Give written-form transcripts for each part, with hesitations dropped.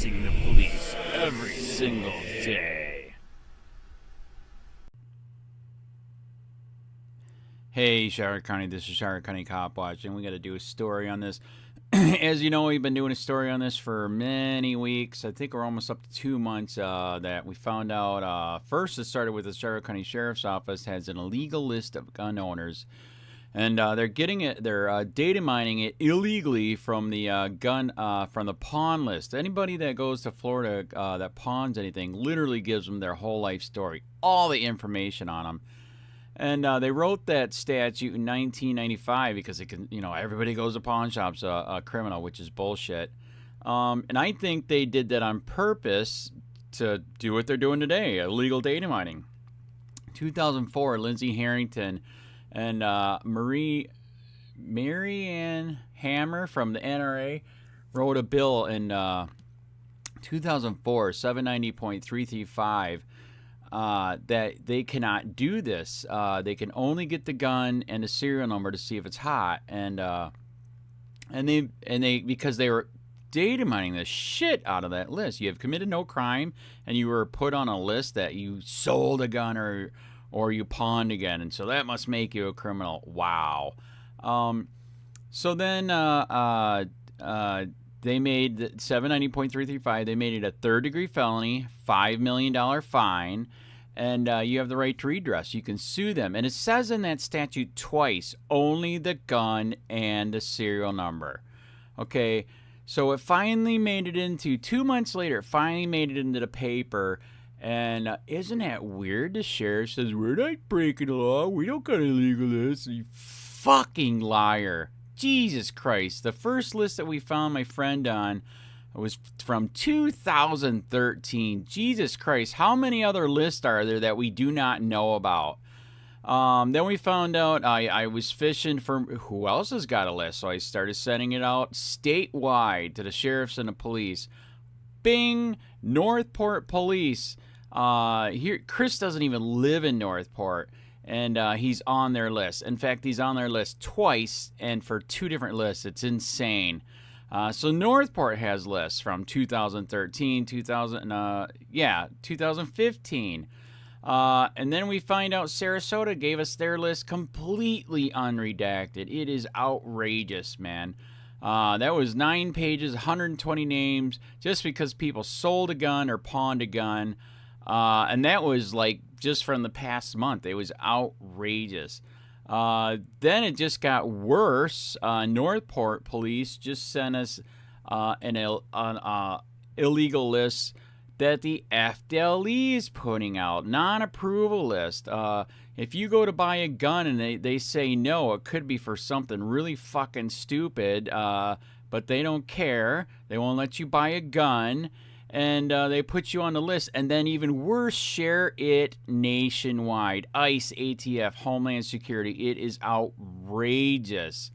facing the police every single day. Hey, Charlotte County, this is Charlotte County Copwatch, and we got to do a story on this. As you know, we've been doing a story on this for many weeks. I think we're almost up to 2 months that we found out. First, it started with the Charlotte County Sheriff's Office has an illegal list of gun owners. And they're data mining it illegally from the from the pawn list. Anybody that goes to Florida that pawns anything literally gives them their whole life story, all the information on them. And they wrote that statute in 1995 because it can, everybody goes to pawn shops, a criminal, which is bullshit. And I think they did that on purpose to do what they're doing today, illegal data mining. 2004, Lindsay Harrington and Mary Ann Hammer from the NRA wrote a bill in 2004, 790.335, that they cannot do this. They can only get the gun and the serial number to see if it's hot, and they because they were data mining the shit out of that list. You have committed no crime, and you were put on a list that you sold a gun or you pawned again, and so that must make you a criminal. Wow. So then they made 790.335. They made it a third-degree felony, $5 million fine, and you have the right to redress. You can sue them, and it says in that statute twice, only the gun and the serial number. Okay, so it finally made it into 2 months later. It finally made it into the paper. And isn't that weird? The sheriff says, we're not breaking the law. We don't got illegal lists. You fucking liar. Jesus Christ. The first list that we found my friend on was from 2013. Jesus Christ. How many other lists are there that we do not know about? Then we found out I was fishing for who else has got a list. So I started sending it out statewide to the sheriffs and the police. Bing, Northport Police. Here, Chris doesn't even live in Northport, and he's on their list. In fact, he's on their list twice, and for 2 different lists. It's insane. So Northport has lists from 2013, 2015. And then we find out Sarasota gave us their list completely unredacted. It is outrageous, man. That was 9 pages, 120 names, just because people sold a gun or pawned a gun. And that was like just from the past month. It was outrageous. Then it just got worse. Northport Police just sent us an illegal list that the FDLE is putting out, non-approval list. If you go to buy a gun and they say no, it could be for something really fucking stupid, but they don't care. They won't let you buy a gun, and they put you on the list. And then even worse, share it nationwide. ICE, ATF, Homeland Security. It is outrageous.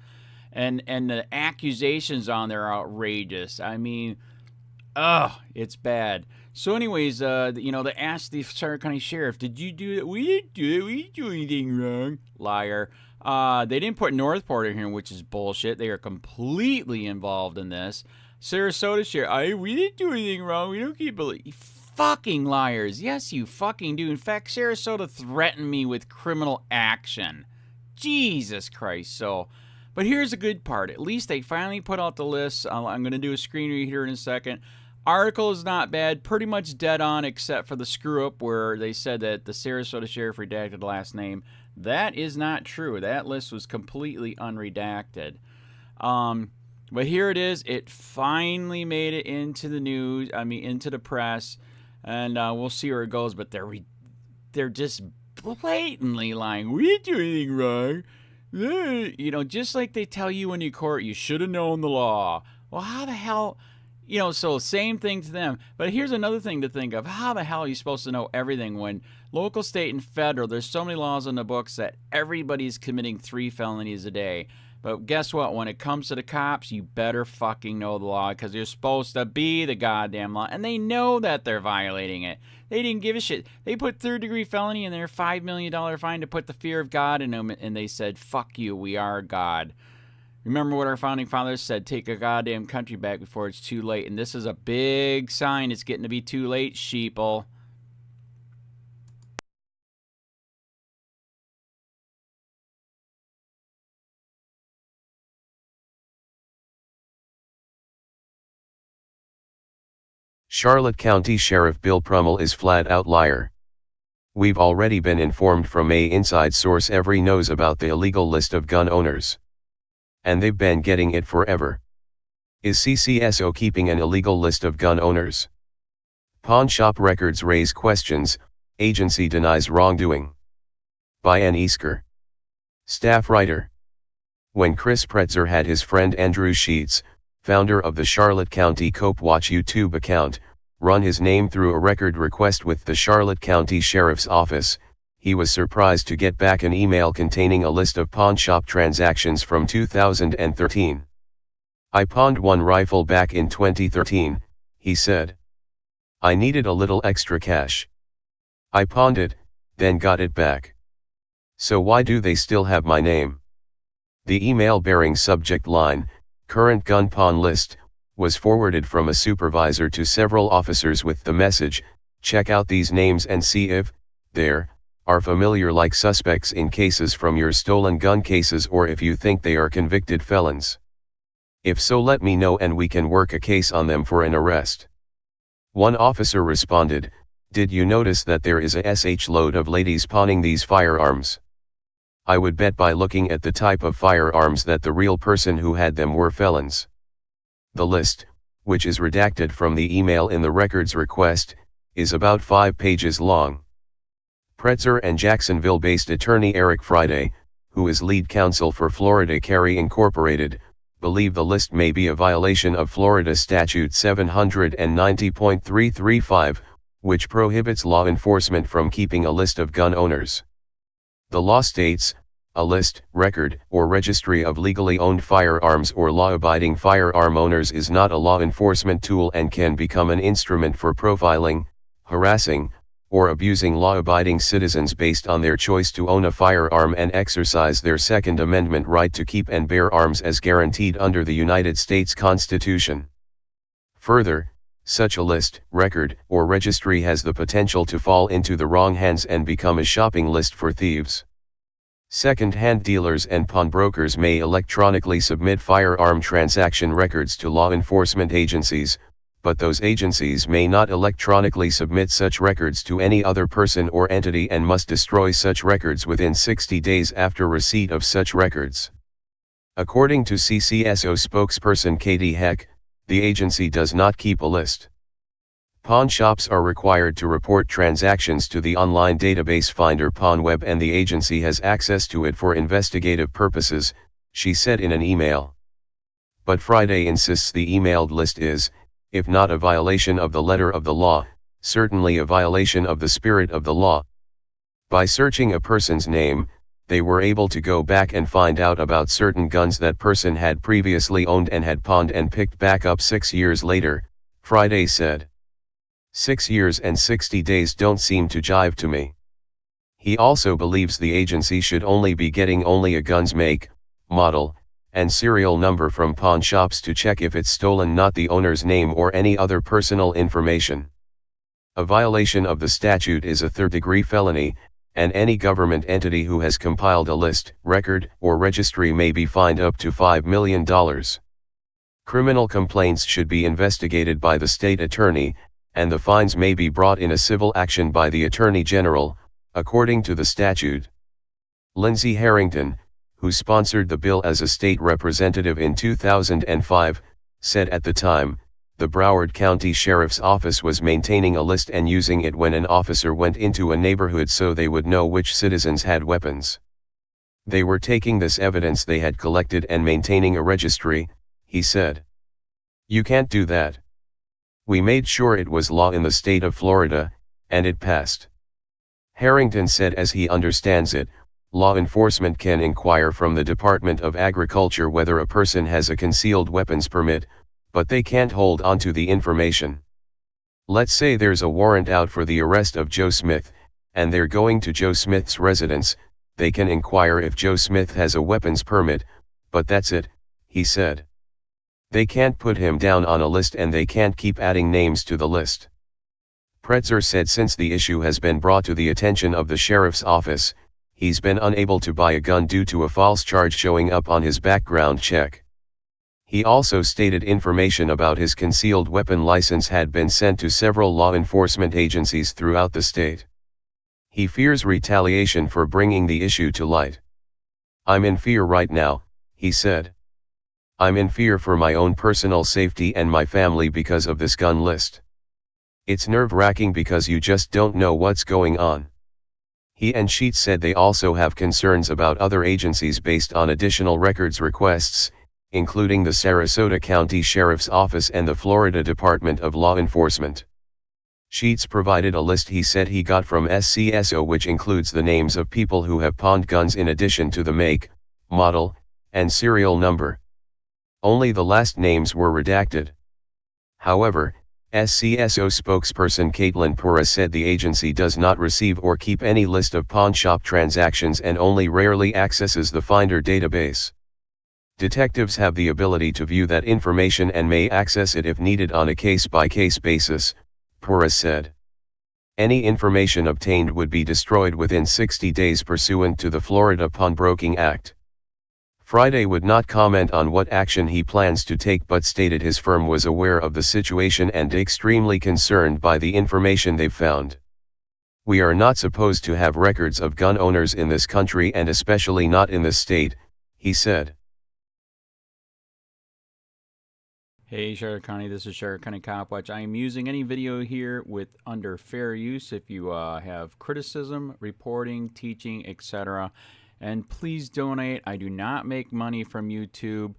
And the accusations on there are outrageous. I mean, it's bad. So anyways, they asked the Charlotte County Sheriff, did you do that? We didn't do it. We didn't do anything wrong. Liar. They didn't put Northport in here, which is bullshit. They are completely involved in this. Sarasota Sheriff, we didn't do anything wrong. We don't keep it. Fucking liars. Yes, you fucking do. In fact, Sarasota threatened me with criminal action. Jesus Christ. So, but here's the good part. At least they finally put out the list. I'm going to do a screen read here in a second. Article is not bad, pretty much dead on, except for the screw up where they said that the Sarasota Sheriff redacted the last name. That is not true. That list was completely unredacted. But here it is. It finally made it into the news. Into the press, and we'll see where it goes. But they're just blatantly lying. We didn't do anything wrong. Just like they tell you in your court, you should have known the law. Well, how the hell? So same thing to them. But here's another thing to think of. How the hell are you supposed to know everything when local, state, and federal, there's so many laws on the books that everybody's committing 3 felonies a day. But guess what? When it comes to the cops, you better fucking know the law because you're supposed to be the goddamn law. And they know that they're violating it. They didn't give a shit. They put third-degree felony in their $5 million fine to put the fear of God in them, and they said, fuck you, we are God. Remember what our founding fathers said, take a goddamn country back before it's too late. And this is a big sign it's getting to be too late, sheeple. Charlotte County Sheriff Bill Prummell is flat-out liar. We've already been informed from a inside source every knows about the illegal list of gun owners. And they've been getting it forever. Is CCSO keeping an illegal list of gun owners? Pawn shop records raise questions, agency denies wrongdoing. By Ann Easker. Staff writer. When Chris Pretzer had his friend Andrew Sheets, founder of the Charlotte County Copwatch YouTube account, run his name through a record request with the Charlotte County Sheriff's Office, he was surprised to get back an email containing a list of pawn shop transactions from 2013. I pawned one rifle back in 2013, he said. I needed a little extra cash. I pawned it, then got it back. So why do they still have my name? The email bearing subject line, current gun pawn list, was forwarded from a supervisor to several officers with the message, check out these names and see if, there, are familiar like suspects in cases from your stolen gun cases or if you think they are convicted felons. If so, let me know and we can work a case on them for an arrest. One officer responded, did you notice that there is a SH load of ladies pawning these firearms? I would bet by looking at the type of firearms that the real person who had them were felons. The list, which is redacted from the email in the records request, is about 5 pages long. Pretzer and Jacksonville-based attorney Eric Friday, who is lead counsel for Florida Carry Incorporated, believe the list may be a violation of Florida Statute 790.335, which prohibits law enforcement from keeping a list of gun owners. The law states, a list, record, or registry of legally owned firearms or law-abiding firearm owners is not a law enforcement tool and can become an instrument for profiling, harassing, or abusing law-abiding citizens based on their choice to own a firearm and exercise their Second Amendment right to keep and bear arms as guaranteed under the United States Constitution. Further, such a list, record, or registry has the potential to fall into the wrong hands and become a shopping list for thieves. Second-hand dealers and pawnbrokers may electronically submit firearm transaction records to law enforcement agencies, but those agencies may not electronically submit such records to any other person or entity and must destroy such records within 60 days after receipt of such records. According to CCSO spokesperson Katie Heck, the agency does not keep a list. Pawn shops are required to report transactions to the online database Finder PawnWeb and the agency has access to it for investigative purposes, she said in an email. But Friday insists the emailed list is, if not a violation of the letter of the law, certainly a violation of the spirit of the law. By searching a person's name, they were able to go back and find out about certain guns that person had previously owned and had pawned and picked back up 6 years later, Friday said. 6 years and 60 days don't seem to jive to me. He also believes the agency should only be getting a gun's make, model, and serial number from pawn shops to check if it's stolen, not the owner's name or any other personal information. A violation of the statute is a third-degree felony, and any government entity who has compiled a list, record, or registry may be fined up to $5 million. Criminal complaints should be investigated by the state attorney, and the fines may be brought in a civil action by the Attorney General, according to the statute. Lindsay Harrington, who sponsored the bill as a state representative in 2005, said at the time, the Broward County Sheriff's Office was maintaining a list and using it when an officer went into a neighborhood so they would know which citizens had weapons. They were taking this evidence they had collected and maintaining a registry, he said. You can't do that. We made sure it was law in the state of Florida, and it passed. Harrington said as he understands it, law enforcement can inquire from the Department of Agriculture whether a person has a concealed weapons permit, but they can't hold onto the information. Let's say there's a warrant out for the arrest of Joe Smith, and they're going to Joe Smith's residence, they can inquire if Joe Smith has a weapons permit, but that's it, he said. They can't put him down on a list and they can't keep adding names to the list. Pretzer said since the issue has been brought to the attention of the sheriff's office, he's been unable to buy a gun due to a false charge showing up on his background check. He also stated information about his concealed weapon license had been sent to several law enforcement agencies throughout the state. He fears retaliation for bringing the issue to light. I'm in fear right now, he said. I'm in fear for my own personal safety and my family because of this gun list. It's nerve-wracking because you just don't know what's going on. He and Sheets said they also have concerns about other agencies based on additional records requests, including the Sarasota County Sheriff's Office and the Florida Department of Law Enforcement. Sheets provided a list he said he got from SCSO which includes the names of people who have pawned guns in addition to the make, model, and serial number. Only the last names were redacted. However, SCSO spokesperson Caitlin Pura said the agency does not receive or keep any list of pawnshop transactions and only rarely accesses the Finder database. Detectives have the ability to view that information and may access it if needed on a case-by-case basis, Pura said. Any information obtained would be destroyed within 60 days pursuant to the Florida Pawnbroking Act. Friday would not comment on what action he plans to take but stated his firm was aware of the situation and extremely concerned by the information they've found. We are not supposed to have records of gun owners in this country and especially not in this state, he said. Hey Sheriff County, this is Sheriff County Copwatch. I am using any video here with under fair use if you have criticism, reporting, teaching, etc. And please donate. I do not make money from YouTube,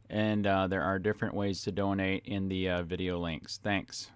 and there are different ways to donate in the video links. Thanks.